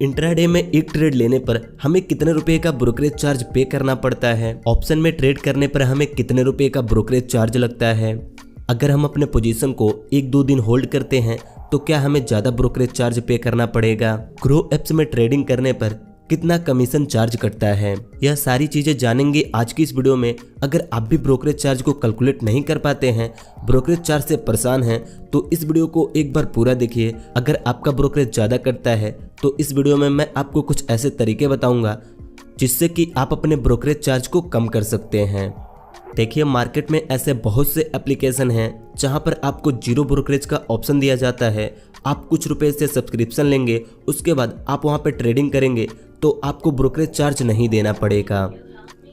Intraday में एक trade लेने पर हमें कितने रुपए का ब्रोकरेज चार्ज पे करना पड़ता है, ऑप्शन में ट्रेड करने पर हमें कितने रुपए का ब्रोकरेज चार्ज लगता है, अगर हम अपने पोजीशन को 1-2 दिन होल्ड करते हैं तो क्या हमें ज़्यादा ब्रोकरेज चार्ज पे करना पड़ेगा, ग्रो एप्स में ट्रेडिंग करने पर कितना कमीशन चार्ज कटता है, यह सारी चीजें जानेंगे आज की इस वीडियो में। अगर आप भी ब्रोकरेज चार्ज को कैलकुलेट नहीं कर पाते हैं, ब्रोकरेज चार्ज से परेशान हैं, तो इस वीडियो को एक बार पूरा देखिए। अगर आपका ब्रोकरेज ज़्यादा कटता है तो इस वीडियो में मैं आपको कुछ ऐसे तरीके बताऊंगा जिससे कि आप अपने ब्रोकरेज चार्ज को कम कर सकते हैं। देखिए, मार्केट में ऐसे बहुत से एप्लीकेशन हैं जहां पर आपको जीरो ब्रोकरेज का ऑप्शन दिया जाता है। आप कुछ रुपए से सब्सक्रिप्शन लेंगे, उसके बाद आप वहां पे ट्रेडिंग करेंगे तो आपको ब्रोकरेज चार्ज नहीं देना पड़ेगा।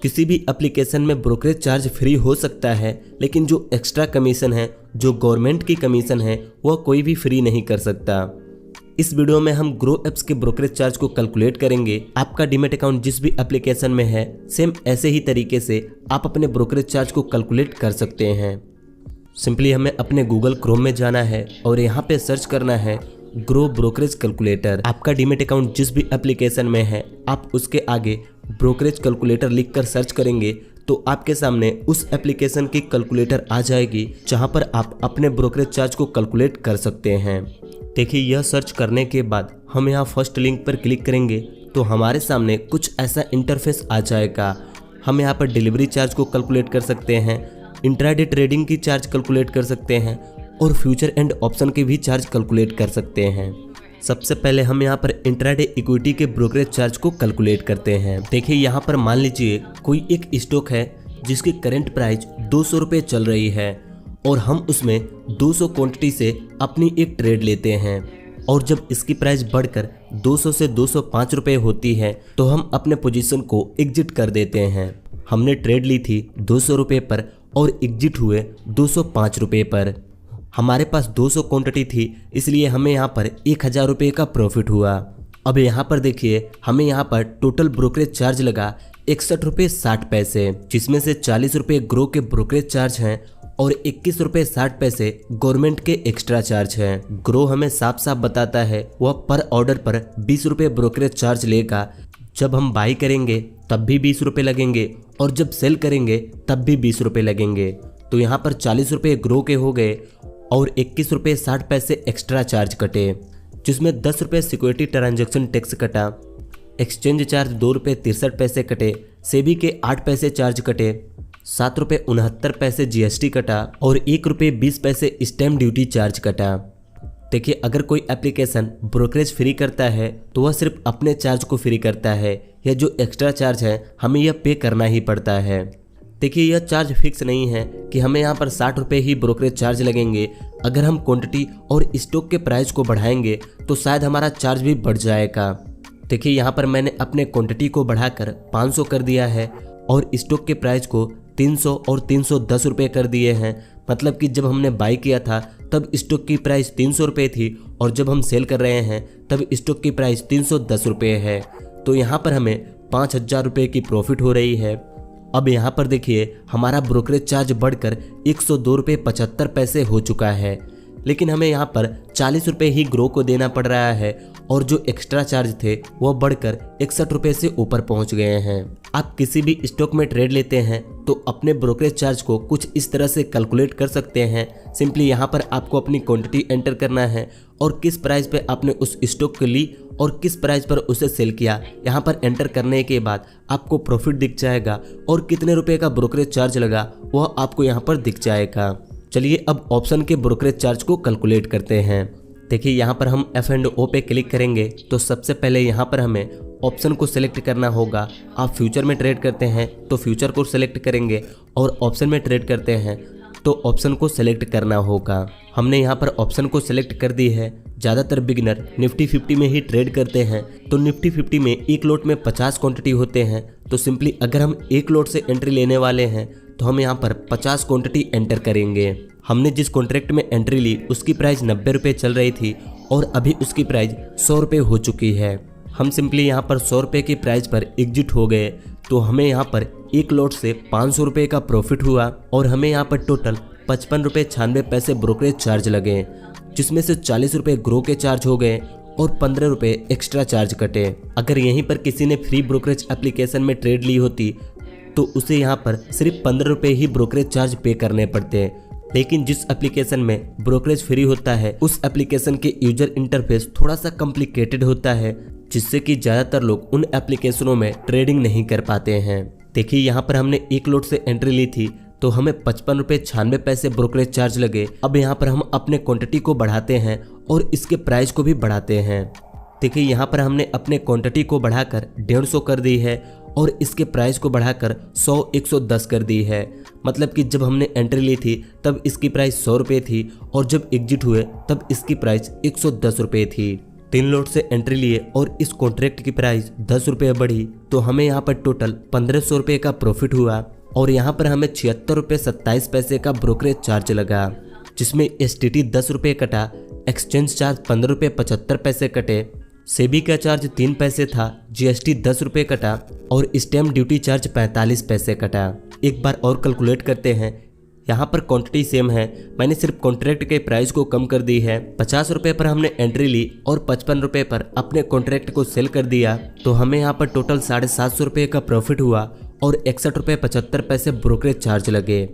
किसी भी एप्लीकेशन में ब्रोकरेज चार्ज फ्री हो सकता है, लेकिन जो एक्स्ट्रा कमीशन है, जो गवर्नमेंट की कमीशन है, वह कोई भी फ्री नहीं कर सकता। इस वीडियो में हम ग्रो एप्स के ब्रोकरेज चार्ज को कैलकुलेट करेंगे। आपका डीमैट अकाउंट जिस भी एप्लीकेशन में है, सेम ऐसे ही तरीके से आप अपने ब्रोकरेज चार्ज को कैलकुलेट कर सकते हैं। सिंपली हमें अपने गूगल क्रोम में जाना है और यहाँ पे सर्च करना है ग्रो ब्रोकरेज कैलकुलेटर। आपका डीमैट अकाउंट जिस भी एप्लीकेशन में है, आप उसके आगे ब्रोकरेज कैलकुलेटर लिखकर सर्च करेंगे तो आपके सामने उस एप्लीकेशन की कैलकुलेटर आ जाएगी जहां पर आप अपने ब्रोकरेज चार्ज को कैलकुलेट कर सकते हैं। देखिए, यह सर्च करने के बाद हम यहाँ फर्स्ट लिंक पर क्लिक करेंगे तो हमारे सामने कुछ ऐसा इंटरफेस आ जाएगा। हम यहाँ पर डिलीवरी चार्ज को कैलकुलेट कर सकते हैं, इंट्राडे ट्रेडिंग की चार्ज कैलकुलेट कर सकते हैं और फ्यूचर एंड ऑप्शन के भी चार्ज कैलकुलेट कर सकते हैं। सबसे पहले हम यहाँ पर इंट्राडे इक्विटी के ब्रोकरेज चार्ज को कैलकुलेट करते हैं। देखिए, यहाँ पर मान लीजिए कोई एक स्टॉक है जिसकी करंट प्राइस 200 रुपये चल रही है और हम उसमें 200 क्वांटिटी से अपनी एक ट्रेड लेते हैं और जब इसकी प्राइस बढ़कर 200 से 205 रुपये होती है तो हम अपने पोजीशन को एग्जिट कर देते हैं। हमने ट्रेड ली थी 200 रुपये पर और एग्जिट हुए 205 रुपये पर। हमारे पास 200 क्वांटिटी थी, इसलिए हमें यहाँ पर 1000 रुपये का प्रॉफिट हुआ। अब यहाँ पर देखिए, हमें यहाँ पर टोटल ब्रोकरेज चार्ज लगा 61 रुपये 60 पैसे, जिसमें से 40 रुपये ग्रो के ब्रोकरेज चार्ज हैं और 21 रुपये 60 पैसे गवर्नमेंट के एक्स्ट्रा चार्ज हैं। ग्रो हमें साफ साफ बताता है वह पर ऑर्डर पर 20 रुपये ब्रोकरेज चार्ज लेगा। जब हम बाई करेंगे तब भी 20 रुपये लगेंगे और जब सेल करेंगे तब भी 20 रुपये लगेंगे। तो यहाँ पर 40 रुपये ग्रो के हो गए और 21 रुपये 60 पैसे एक्स्ट्रा चार्ज कटे, जिसमें 10 रुपये सिक्योरिटी ट्रांजैक्शन टैक्स कटा, एक्सचेंज चार्ज 2 रुपये 63 पैसे कटे, सेबी के 8 पैसे चार्ज कटे, 7 रुपये 69 पैसे जीएसटी कटा और 1 रुपये 20 पैसे स्टैम्प ड्यूटी चार्ज कटा। देखिए, अगर कोई एप्लीकेशन ब्रोकरेज फ्री करता है तो वह सिर्फ अपने चार्ज को फ्री करता है, यह जो एक्स्ट्रा चार्ज है हमें यह पे करना ही पड़ता है। देखिए, यह चार्ज फिक्स नहीं है कि हमें यहाँ पर 60 रुपये ही ब्रोकरेज चार्ज लगेंगे। अगर हम क्वांटिटी और स्टॉक के प्राइस को बढ़ाएंगे तो शायद हमारा चार्ज भी बढ़ जाएगा। देखिए, यहाँ पर मैंने अपने क्वांटिटी को बढ़ाकर 500 कर दिया है और स्टॉक के प्राइस को 300 और 310 रुपये कर दिए हैं। मतलब कि जब हमने बाई किया था तब स्टॉक की प्राइस 300 रुपये थी और जब हम सेल कर रहे हैं तब स्टॉक की प्राइस 310 रुपये है। तो यहाँ पर हमें 5000 रुपये की प्रॉफिट हो रही है। अब यहाँ पर देखिए, हमारा ब्रोकरेज चार्ज बढ़कर 102 रुपये 75 पैसे हो चुका है, लेकिन हमें यहाँ पर 40 रुपये ही ग्रो को देना पड़ रहा है और जो एक्स्ट्रा चार्ज थे वह बढ़कर 61 रुपये से ऊपर पहुँच गए हैं। आप किसी भी स्टॉक में ट्रेड लेते हैं तो अपने ब्रोकरेज चार्ज को कुछ इस तरह से कैलकुलेट कर सकते हैं। सिंपली यहाँ पर आपको अपनी क्वांटिटी एंटर करना है और किस प्राइस पे आपने उस स्टॉक को ली और किस प्राइस पर उसे सेल किया। यहाँ पर एंटर करने के बाद आपको प्रॉफिट दिख जाएगा और कितने रुपए का ब्रोकरेज चार्ज लगा वह आपको यहाँ पर दिख जाएगा। चलिए अब ऑप्शन के ब्रोकरेज चार्ज को कैलकुलेट करते हैं। देखिए, यहाँ पर हम F&O पे क्लिक करेंगे तो सबसे पहले यहाँ पर हमें ऑप्शन को सिलेक्ट करना होगा। आप फ्यूचर में ट्रेड करते हैं तो फ्यूचर को सिलेक्ट करेंगे और ऑप्शन में ट्रेड करते हैं तो ऑप्शन को सिलेक्ट करना होगा। हमने यहाँ पर ऑप्शन को सिलेक्ट कर दी है। ज़्यादातर बिगिनर निफ्टी 50 में ही ट्रेड करते हैं तो निफ्टी 50 में एक लोट में 50 क्वांटिटी होते हैं। तो सिंपली अगर हम एक लोट से एंट्री लेने वाले हैं तो हम यहाँ पर 50 क्वांटिटी एंटर करेंगे। हमने जिस कॉन्ट्रैक्ट में एंट्री ली उसकी प्राइस 90 रुपये चल रही थी और अभी उसकी प्राइस 100 रुपये हो चुकी है। हम सिंपली यहाँ पर 100 रुपये की प्राइस पर एग्जिट हो गए तो हमें यहाँ पर एक लोट से 500 रुपये का प्रॉफिट हुआ और हमें यहाँ पर टोटल 55 रुपये 96 पैसे ब्रोकरेज चार्ज लगे, जिसमें से 40 रुपये ग्रो के चार्ज हो गए और 15 रुपये एक्स्ट्रा चार्ज कटे। अगर यहीं पर किसी ने फ्री ब्रोकरेज एप्लीकेशन में ट्रेड ली होती तो उसे यहाँ पर सिर्फ 15 रुपये ही ब्रोकरेज चार्ज पे करने पड़ते हैं। लेकिन जिस एप्लीकेशन में ब्रोकरेज फ्री होता है उस एप्लीकेशन के यूजर इंटरफेस थोड़ा सा कॉम्प्लिकेटेड होता है, जिससे कि ज़्यादातर लोग उन एप्लीकेशनों में ट्रेडिंग नहीं कर पाते हैं। देखिए यहाँ पर हमने 1 लॉट से एंट्री ली थी तो हमें 55 रुपये 96 पैसे ब्रोकरेज चार्ज लगे। अब यहाँ पर हम अपने क्वांटिटी को बढ़ाते हैं और इसके प्राइस को भी बढ़ाते हैं। देखिए यहाँ पर हमने अपने क्वांटिटी को बढ़ाकर 150 कर दी है और इसके प्राइस को बढ़ाकर 100-110 कर दी है। मतलब कि जब हमने एंट्री ली थी तब इसकी प्राइस 100 रुपये थी और जब एग्जिट हुए तब इसकी प्राइस 110 रुपये थी। 3 लॉट से एंट्री लिए और इस कॉन्ट्रैक्ट की प्राइस 10 रुपये बढ़ी तो हमें यहाँ पर टोटल 1500 रुपये का प्रॉफिट हुआ और यहाँ पर हमें 76 रुपये 27 पैसे का ब्रोकरेज चार्ज लगा, जिसमें STT 10 रुपये कटा, एक्सचेंज चार्ज 15 रुपये 75 पैसे कटे, सेबी का चार्ज 3 पैसे था, GST 10 रुपये कटा और स्टैम्प ड्यूटी चार्ज 45 पैसे कटा। एक बार और कैलकुलेट करते हैं। यहाँ पर क्वांटिटी सेम है, मैंने सिर्फ कॉन्ट्रैक्ट के प्राइस को कम कर दी है। 50 रुपये पर हमने एंट्री ली और 55 रुपये पर अपने कॉन्ट्रैक्ट को सेल कर दिया तो हमें यहाँ पर टोटल 750 रुपये का प्रॉफिट हुआ और 61 रुपये 75 पैसे ब्रोकरेज चार्ज लगे।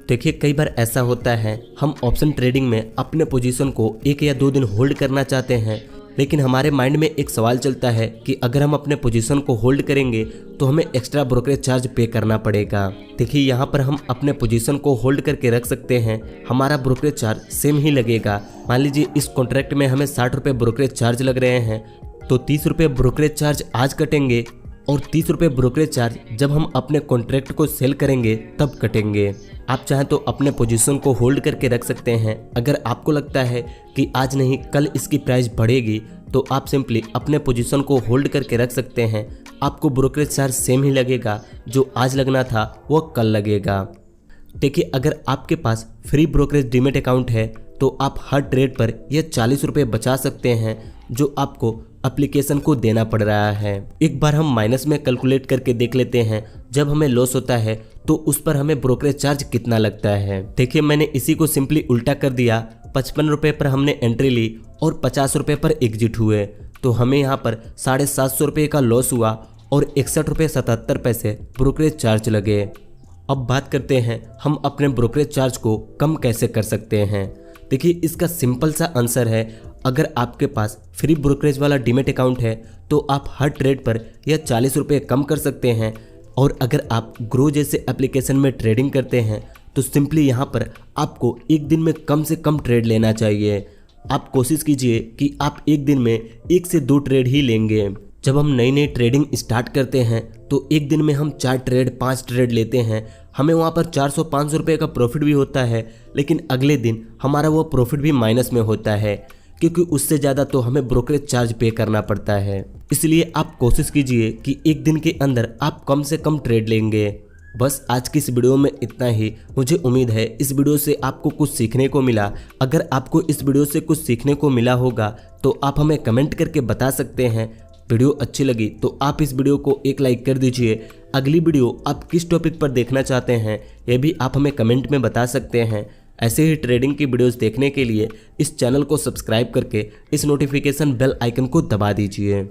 देखिए कई बार ऐसा होता है हम ऑप्शन ट्रेडिंग में अपने पोजीशन को 1 या 2 दिन होल्ड करना चाहते हैं, लेकिन हमारे माइंड में एक सवाल चलता है कि अगर हम अपने पोजीशन को होल्ड करेंगे तो हमें एक्स्ट्रा ब्रोकरेज चार्ज पे करना पड़ेगा। देखिए यहाँ पर हम अपने पोजीशन को होल्ड करके रख सकते हैं, हमारा ब्रोकरेज चार्ज सेम ही लगेगा। मान लीजिए इस कॉन्ट्रैक्ट में हमें 60 रुपये ब्रोकरेज चार्ज लग रहे हैं तो 30 रुपये ब्रोकरेज चार्ज आज कटेंगे और 30 रुपये ब्रोकरेज चार्ज जब हम अपने कॉन्ट्रैक्ट को सेल करेंगे तब कटेंगे। आप चाहें तो अपने पोजीशन को होल्ड करके रख सकते हैं। अगर आपको लगता है कि आज नहीं कल इसकी प्राइस बढ़ेगी तो आप सिंपली अपने पोजीशन को होल्ड करके रख सकते हैं। आपको ब्रोकरेज चार्ज सेम ही लगेगा, जो आज लगना था वो कल लगेगा। देखिए अगर आपके पास फ्री ब्रोकरेज डीमेट अकाउंट है तो आप हर ट्रेड पर यह 40 रुपये बचा सकते हैं जो आपको एप्लीकेशन को देना पड़ रहा है। एक बार हम माइनस में कैलकुलेट करके देख लेते हैं, जब हमें लॉस होता है तो उस पर हमें ब्रोकरेज चार्ज कितना लगता है। देखिए मैंने इसी को सिंपली उल्टा कर दिया। 55 रुपये पर हमने एंट्री ली और 50 रुपये पर एग्जिट हुए तो हमें यहाँ पर 750 रुपये का लॉस हुआ और 61 रुपये 77 पैसे ब्रोकरेज चार्ज लगे। अब बात करते हैं हम अपने ब्रोकरेज चार्ज को कम कैसे कर सकते हैं। देखिए इसका सिंपल सा आंसर है, अगर आपके पास फ्री ब्रोकरेज वाला डीमेट अकाउंट है तो आप हर ट्रेड पर यह 40 रुपये कम कर सकते हैं। और अगर आप ग्रो जैसे एप्लीकेशन में ट्रेडिंग करते हैं तो सिंपली यहाँ पर आपको एक दिन में कम से कम ट्रेड लेना चाहिए। आप कोशिश कीजिए कि आप एक दिन में 1 से 2 ट्रेड ही लेंगे। जब हम नई नई ट्रेडिंग स्टार्ट करते हैं तो एक दिन में हम 4 ट्रेड 5 ट्रेड लेते हैं, हमें वहाँ पर 400-500 रुपये का प्रॉफिट भी होता है, लेकिन अगले दिन हमारा वो प्रॉफिट भी माइनस में होता है क्योंकि उससे ज़्यादा तो हमें ब्रोकरेज चार्ज पे करना पड़ता है। इसलिए आप कोशिश कीजिए कि एक दिन के अंदर आप कम से कम ट्रेड लेंगे। बस आज की इस वीडियो में इतना ही। मुझे उम्मीद है इस वीडियो से आपको कुछ सीखने को मिला। अगर आपको इस वीडियो से कुछ सीखने को मिला होगा तो आप हमें कमेंट करके बता सकते हैं। वीडियो अच्छी लगी तो आप इस वीडियो को एक लाइक कर दीजिए। अगली वीडियो आप किस टॉपिक पर देखना चाहते हैं यह भी आप हमें कमेंट में बता सकते हैं। ऐसे ही ट्रेडिंग की वीडियोस देखने के लिए इस चैनल को सब्सक्राइब करके इस नोटिफिकेशन बेल आइकन को दबा दीजिए।